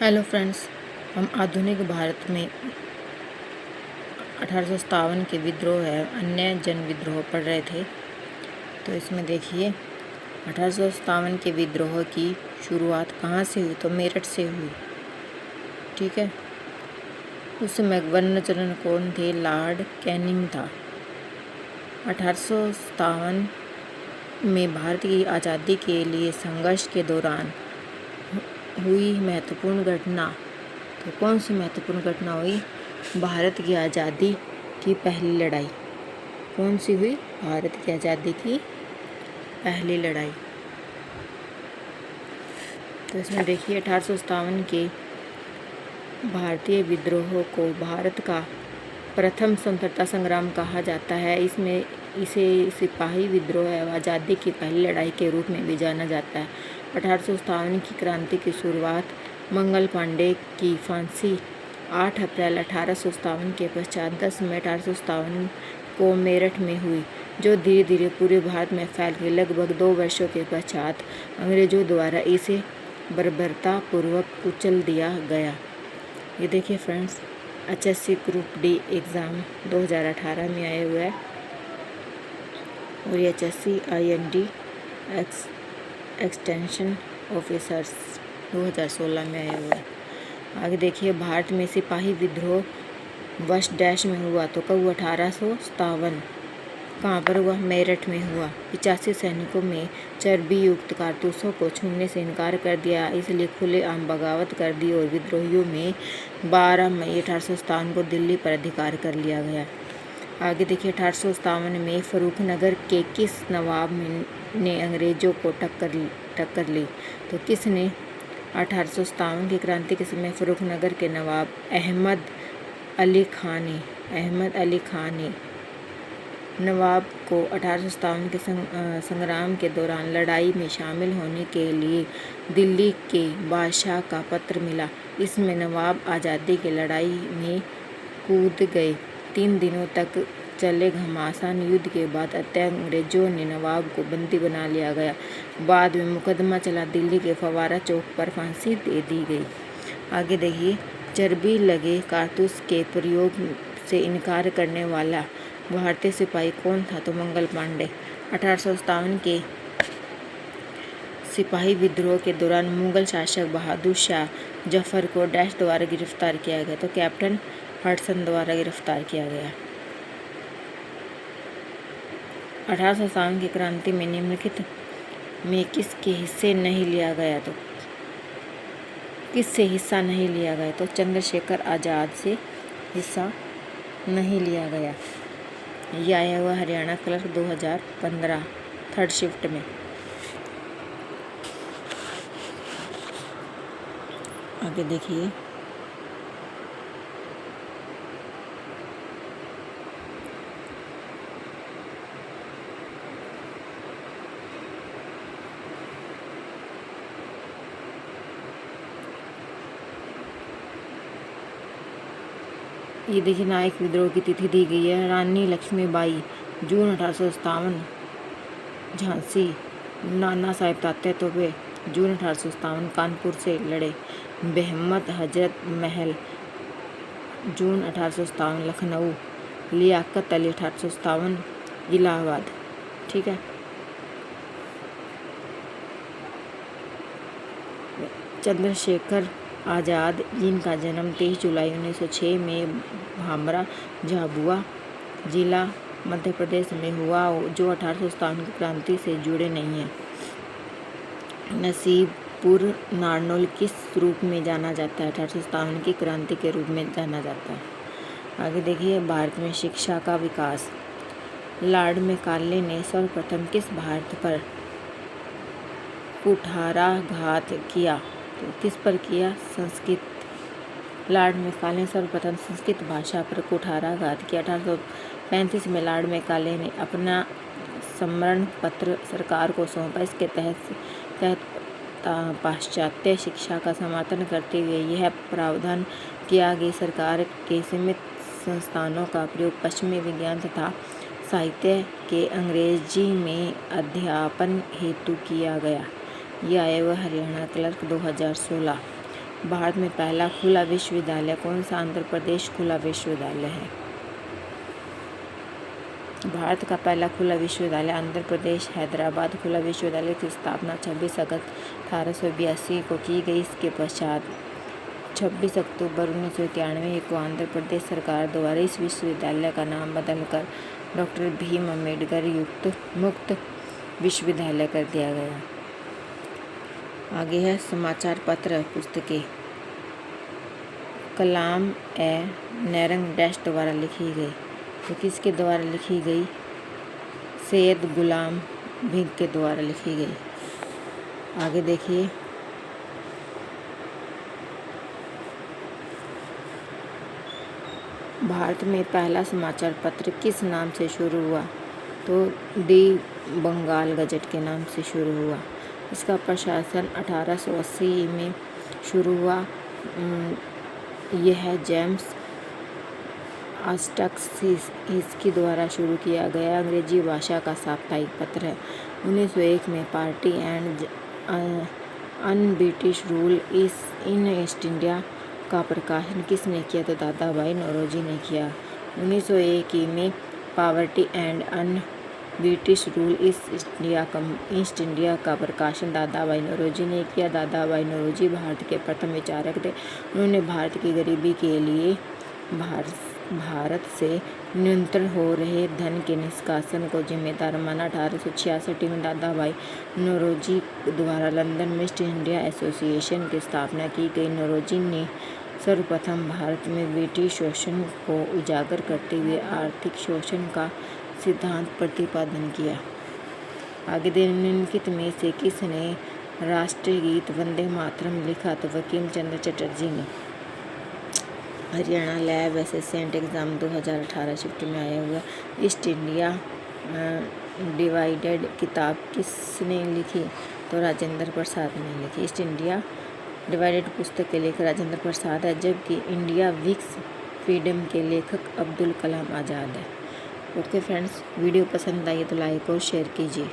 Hello friends, हम आधुनिक भारत में 1857 के विद्रोह है अन्य जन विद्रोह पढ़ रहे थे। तो इसमें देखिए 1857 के विद्रोह की शुरुआत कहाँ से हुई, तो मेरठ से हुई। ठीक है, उस समय गवर्नर जनरल कौन थे? लॉर्ड कैनिंग था। 1857 में भारत की आज़ादी के लिए संघर्ष के दौरान हुई महत्वपूर्ण घटना। तो कौन सी महत्वपूर्ण घटना हुई? भारत की आज़ादी की पहली लड़ाई। कौन सी हुई? भारत की आज़ादी की पहली लड़ाई। तो इसमें देखिए 1857 के भारतीय विद्रोह को भारत का प्रथम स्वतंत्रता संग्राम कहा जाता है। इसमें इसे सिपाही विद्रोह एवं आज़ादी की पहली लड़ाई के रूप में भी जाना जाता है। 1857 की क्रांति की शुरुआत मंगल पांडे की फांसी 8 अप्रैल 1857 के पश्चात 10 मई 1857 को मेरठ में हुई, जो धीरे धीरे पूरे भारत में फैल गई। लगभग 2 वर्षों के पश्चात अंग्रेजों द्वारा इसे बर्बरतापूर्वक कुचल दिया गया। ये देखिए friends, HSC group D exam 2018 में आए हुए है और ये HSC IND एक्सटेंशन ऑफिसर्स 2016 में आया हुआ है। आगे देखिए, भारत में सिपाही विद्रोह वर्ष डैश में हुआ, तो कब हुआ? 1857। कहाँ पर हुआ? मेरठ में हुआ। 85 सैनिकों में चर्बी युक्त कारतूसों को छूने से इनकार कर दिया, इसलिए खुलेआम बगावत कर दी और विद्रोहियों में 12 मई 1857 को दिल्ली पर अधिकार कर लिया गया। आगे देखिए, 1857 में फर्रुखनगर के किस नवाब ने अंग्रेजों को टक्कर ली? तो किसने? 1857 की क्रांति के समय फर्रुखनगर के नवाब अहमद अली खान ने नवाब को 1857 के संग्राम के दौरान लड़ाई में शामिल होने के लिए दिल्ली के बादशाह का पत्र मिला। इसमें नवाब आज़ादी की लड़ाई में कूद गए। 3 दिनों तक चले घमासान युद्ध के बाद अंग्रेजों ने नवाब को बंदी बना लिया गया। बाद में मुकदमा चला, दिल्ली के फवारा चौक पर फांसी दे दी गई। आगे देखिए, चर्बी लगे कारतूस के प्रयोग से इनकार करने वाला भारतीय सिपाही कौन था? तो मंगल पांडे। 1857 के सिपाही विद्रोह के दौरान मुगल शासक बहादुर शाह जफर को डैश द्वारा गिरफ्तार किया गया, तो कैप्टन हडसन द्वारा गिरफ्तार किया गया। 1857 की क्रांति में निम्नलिखित में किसके हिस्से नहीं लिया गया? तो किससे हिस्सा नहीं लिया गया? तो चंद्रशेखर आज़ाद से हिस्सा नहीं लिया गया। यह आया हुआ हरियाणा क्लर्क 2015 3rd शिफ्ट में। आगे देखिए, ये देखिए, नायक विद्रोह की तिथि दी गई है। रानी लक्ष्मीबाई जून 1857, झांसी नाना साहेब तात्या तोपे जून 1857 कानपुर से लड़े। बेहमत हजरत महल जून 1857 लखनऊ। लियाकत अली 1857 इलाहाबाद। ठीक है, चंद्रशेखर आज़ाद, जिनका जन्म 23 जुलाई 1906 में भामरा झाबुआ जिला मध्य प्रदेश में हुआ, जो 1857 की क्रांति से जुड़े नहीं हैं। नसीबपुर नारनौल किस रूप में जाना जाता है? 1857 की क्रांति के रूप में जाना जाता है। आगे देखिए, भारत में शिक्षा का विकास। लॉर्ड मैकाले ने सर्वप्रथम किस भारत पर कुठाराघात किया? तो किस पर किया? संस्कृत। लॉर्ड मैकाले ने सर्वप्रथम संस्कृत भाषा पर कुठाराघात किया। 1835 में लॉर्ड मैकाले ने अपना समरण पत्र सरकार को सौंपा। इसके तहत पाश्चात्य शिक्षा का समर्थन करते हुए यह प्रावधान किया कि सरकार के सीमित संस्थानों का प्रयोग पश्चिमी विज्ञान तथा साहित्य के अंग्रेजी में अध्यापन हेतु किया गया। यह आया हुआ हरियाणा क्लर्क 2016। भारत में पहला खुला विश्वविद्यालय कौन सा? आंध्र प्रदेश खुला विश्वविद्यालय है। भारत का पहला खुला विश्वविद्यालय आंध्र प्रदेश हैदराबाद खुला विश्वविद्यालय की स्थापना 26 अगस्त 1882 को की गई। इसके पश्चात 26 अक्टूबर 1991 को आंध्र प्रदेश सरकार द्वारा इस विश्वविद्यालय का नाम बदलकर डॉक्टर भीम अम्बेडकर मुक्त विश्वविद्यालय कर दिया गया। आगे है समाचार पत्र पुस्तकें। कलाम ए नैरंग डैश द्वारा लिखी गई, तो किसके द्वारा लिखी गई? सैयद गुलाम बिग के द्वारा लिखी गई। आगे देखिए, भारत में पहला समाचार पत्र किस नाम से शुरू हुआ? तो दी बंगाल गजट के नाम से शुरू हुआ। इसका प्रशासन 1880 में शुरू हुआ। यह जेम्स आस्टक्स इसके द्वारा शुरू किया गया अंग्रेजी भाषा का साप्ताहिक पत्र है। 1901 में party and un British rule in east India का प्रकाशन किसने किया? तो दादा भाई नौरोजी ने किया। 1901 में poverty and un British rule east India का प्रकाशन दादा भाई नौरोजी ने किया। दादा भाई नौरोजी भारत के प्रथम विचारक थे। उन्होंने भारत की गरीबी के लिए भारत से निरंतर हो रहे धन के निष्कासन को जिम्मेदार माना। 1866 में दादा भाई नौरोजी द्वारा लंदन में ईस्ट इंडिया एसोसिएशन की स्थापना की गई। नौरोजी ने सर्वप्रथम भारत में ब्रिटिश शोषण को उजागर करते हुए आर्थिक शोषण का सिद्धांत प्रतिपादन किया। आगे निम्नलिखित में से किसने राष्ट्रीय गीत वंदे मातरम लिखा? तो बंकिम चंद्र चटर्जी ने। Haryana lab assistant exam 2018 shift में आया हुआ। ईस्ट इंडिया डिवाइडेड किताब किसने लिखी? तो राजेंद्र प्रसाद ने लिखी। ईस्ट इंडिया डिवाइडेड पुस्तक के लेखक राजेंद्र प्रसाद है, जबकि इंडिया विक्स फ्रीडम के लेखक अब्दुल कलाम आज़ाद है। ओके फ्रेंड्स, वीडियो पसंद आई तो लाइक और शेयर कीजिए।